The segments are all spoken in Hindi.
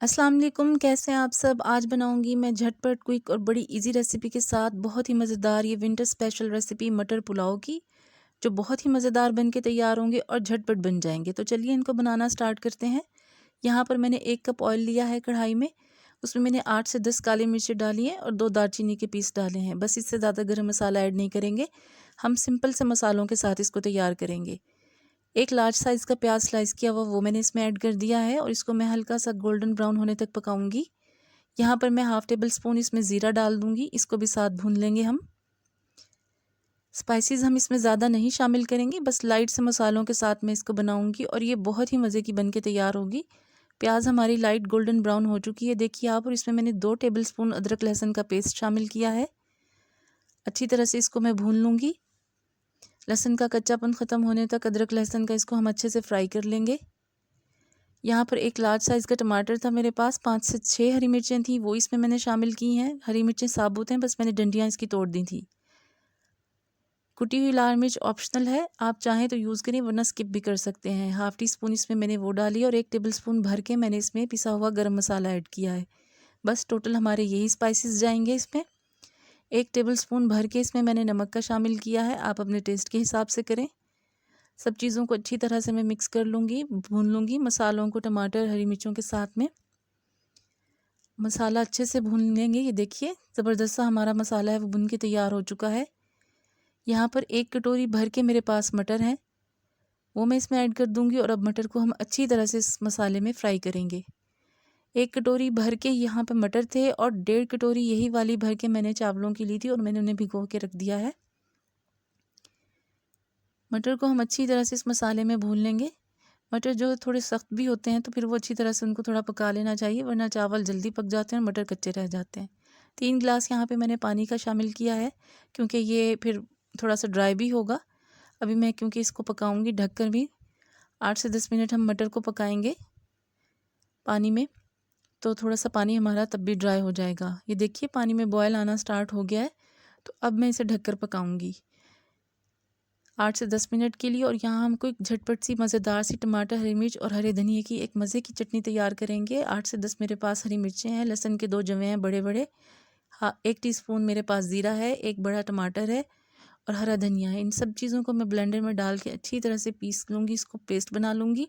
अस्सलाम वालेकुम, कैसे हैं आप सब। आज बनाऊंगी मैं झटपट क्विक और बड़ी इजी रेसिपी के साथ बहुत ही मज़ेदार ये विंटर स्पेशल रेसिपी मटर पुलाव की, जो बहुत ही मज़ेदार बन के तैयार होंगे और झटपट बन जाएंगे। तो चलिए इनको बनाना स्टार्ट करते हैं। यहाँ पर मैंने 1 कप ऑयल लिया है कढ़ाई में। उसमें मैंने 8 से 10 काली मिर्चें डाली हैं और 2 दालचीनी के पीस डाले हैं। बस इससे ज़्यादा गर्म मसाला ऐड नहीं करेंगे, हम सिंपल से मसालों के साथ इसको तैयार करेंगे। एक लार्ज साइज़ का प्याज स्लाइस किया हुआ वो मैंने इसमें ऐड कर दिया है और इसको मैं हल्का सा गोल्डन ब्राउन होने तक पकाऊंगी। यहाँ पर मैं हाफ़ टेबल स्पून इसमें ज़ीरा डाल दूंगी, इसको भी साथ भून लेंगे हम। स्पाइसेस हम इसमें ज़्यादा नहीं शामिल करेंगे, बस लाइट से मसालों के साथ मैं इसको बनाऊंगी और ये बहुत ही मज़े की बन के तैयार होगी। प्याज हमारी लाइट गोल्डन ब्राउन हो चुकी है, देखिए आप। और इसमें मैंने 2 टेबल स्पून अदरक लहसुन का पेस्ट शामिल किया है। अच्छी तरह से इसको मैं भून लूँगी। लहसुन का कच्चापन ख़त्म होने तक अदरक लहसुन का इसको हम अच्छे से फ्राई कर लेंगे। यहाँ पर एक लार्ज साइज़ का टमाटर था मेरे पास, 5 से 6 हरी मिर्चें थी, वो इसमें मैंने शामिल की हैं। हरी मिर्चें साबुत हैं, बस मैंने डंडियाँ इसकी तोड़ दी थी। कुटी हुई लाल मिर्च ऑप्शनल है, आप चाहें तो यूज़ करें वरना स्किप भी कर सकते हैं। हाफ़ टी स्पून इसमें मैंने वो डाली और 1 टेबल स्पून भर के मैंने इसमें पिसा हुआ गरम मसाला ऐड किया है। बस टोटल हमारे यही स्पाइसेस जाएंगे इसमें। 1 टेबल स्पून भर के इसमें मैंने नमक का शामिल किया है, आप अपने टेस्ट के हिसाब से करें। सब चीज़ों को अच्छी तरह से मैं मिक्स कर लूँगी, भून लूँगी मसालों को टमाटर हरी मिर्चों के साथ में। मसाला अच्छे से भून लेंगे। ये देखिए ज़बरदस्त सा हमारा मसाला है वो भुन के तैयार हो चुका है। यहाँ पर 1 कटोरी भर के मेरे पास मटर हैं, वो मैं इसमें ऐड कर दूँगी और अब मटर को हम अच्छी तरह से इस मसाले में फ्राई करेंगे। 1 कटोरी भर के यहाँ पे मटर थे और 1.5 कटोरी यही वाली भर के मैंने चावलों की ली थी और मैंने उन्हें भिगो के रख दिया है। मटर को हम अच्छी तरह से इस मसाले में भून लेंगे। मटर जो थोड़े सख्त भी होते हैं तो फिर वो अच्छी तरह से उनको थोड़ा पका लेना चाहिए, वरना चावल जल्दी पक जाते हैं और मटर कच्चे रह जाते हैं। 3 गिलास यहाँ पे मैंने पानी का शामिल किया है, क्योंकि ये फिर थोड़ा सा ड्राई भी होगा। अभी मैं क्योंकि इसको पकाऊंगी ढककर भी 8 से 10 मिनट हम मटर को पकाएंगे पानी में, तो थोड़ा सा पानी हमारा तब भी ड्राई हो जाएगा। ये देखिए पानी में बॉयल आना स्टार्ट हो गया है, तो अब मैं इसे ढककर पकाऊंगी 8 से 10 मिनट के लिए। और यहाँ हमको एक झटपट सी मज़ेदार सी टमाटर हरी मिर्च और हरे धनिए की एक मज़े की चटनी तैयार करेंगे। 8 से 10 मेरे पास हरी मिर्चें हैं, लहसुन के 2 जवे हैं बड़े बड़े, हाँ 1 टीस्पून मेरे पास ज़ीरा है, 1 बड़ा टमाटर है और हरा धनिया है। इन सब चीज़ों को मैं ब्लेंडर में डाल के अच्छी तरह से पीस लूँगी, इसको पेस्ट बना लूँगी।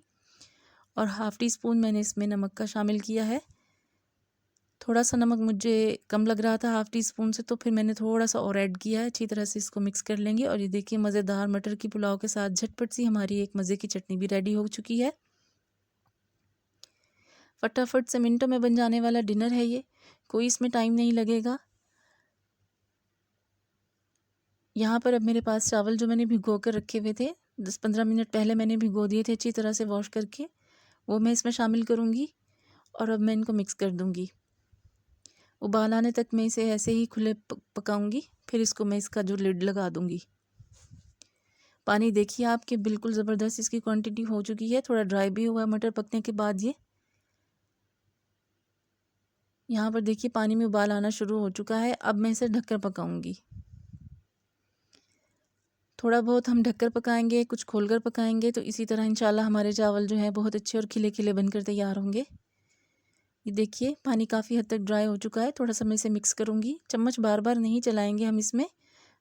और हाफ़ टी स्पून मैंने इसमें नमक का शामिल किया है। थोड़ा सा नमक मुझे कम लग रहा था हाफ़ टी स्पून से, तो फिर मैंने थोड़ा सा और ऐड किया है। अच्छी तरह से इसको मिक्स कर लेंगे और ये देखिए मज़ेदार मटर की पुलाव के साथ झटपट सी हमारी एक मज़े की चटनी भी रेडी हो चुकी है। फटाफट से मिनटों में बन जाने वाला डिनर है ये, कोई इसमें टाइम नहीं लगेगा। यहाँ पर अब मेरे पास चावल जो मैंने भिगो कर रखे हुए थे, 10-15 मिनट पहले मैंने भिगो दिए थे अच्छी तरह से वॉश करके, वो मैं इसमें शामिल करूँगी और अब मैं इनको मिक्स कर दूँगी। उबाल आने तक मैं इसे ऐसे ही खुले पकाऊंगी, फिर इसको मैं इसका जो लिड लगा दूंगी। पानी देखिए आपके बिल्कुल ज़बरदस्त इसकी क्वांटिटी हो चुकी है, थोड़ा ड्राई भी हुआ है मटर पकने के बाद। ये यहाँ पर देखिए पानी में उबाल आना शुरू हो चुका है। अब मैं इसे ढककर पकाऊंगी। थोड़ा बहुत हम ढककर पकाएंगे, कुछ खोलकर पकाएंगे, तो इसी तरह इंशाल्लाह हमारे चावल जो हैं बहुत अच्छे और खिले खिले बनकर तैयार होंगे। ये देखिए पानी काफ़ी हद तक ड्राई हो चुका है। थोड़ा सा मैं इसे मिक्स करूँगी, चम्मच बार बार नहीं चलाएंगे हम इसमें,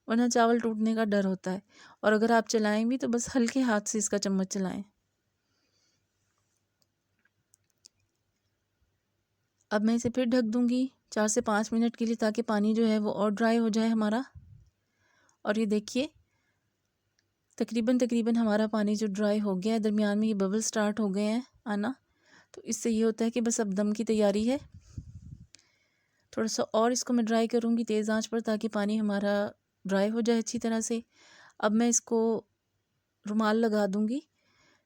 वरना चावल टूटने का डर होता है। और अगर आप चलाएं भी तो बस हल्के हाथ से इसका चम्मच चलाएं। अब मैं इसे फिर ढक दूंगी 4 से 5 मिनट के लिए, ताकि पानी जो है वो और ड्राई हो जाए हमारा। और ये देखिए तकरीबन हमारा पानी जो ड्राई हो गया है, दरमियान में ये बबल स्टार्ट हो गए हैं आना, तो इससे ये होता है कि बस अब दम की तैयारी है। थोड़ा सा और इसको मैं ड्राई करूँगी तेज़ आंच पर, ताकि पानी हमारा ड्राई हो जाए अच्छी तरह से। अब मैं इसको रुमाल लगा दूँगी,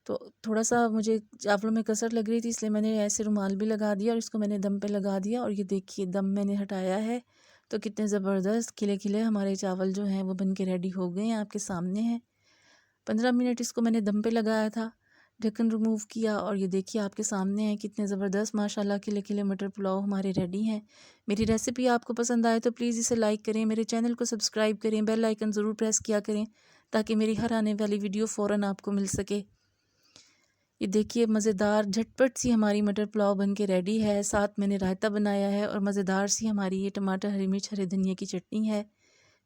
तो थोड़ा सा मुझे चावलों में कसर लग रही थी, इसलिए मैंने ऐसे रुमाल भी लगा दिया और इसको मैंने दम पे लगा दिया। और ये देखिए दम मैंने हटाया है, तो कितने ज़बरदस्त खिले खिले हमारे चावल जो हैं वो बन के रेडी हो गए हैं, आपके सामने हैं। 15 मिनट इसको मैंने दम पे लगाया था, ढक्कन रिमूव किया और ये देखिए आपके सामने हैं कितने ज़बरदस्त माशाल्लाह खिले खिले मटर पुलाव हमारे रेडी हैं। मेरी रेसिपी आपको पसंद आए तो प्लीज़ इसे लाइक करें, मेरे चैनल को सब्सक्राइब करें, बेल आइकन ज़रूर प्रेस किया करें, ताकि मेरी हर आने वाली वीडियो फ़ौरन आपको मिल सके। ये देखिए मज़ेदार झटपट सी हमारी मटर पुलाव बन के रेडी है। साथ मैंने रायता बनाया है और मज़ेदार सी हमारी ये टमाटर, हरी मिर्च, हरे धनिया की चटनी है।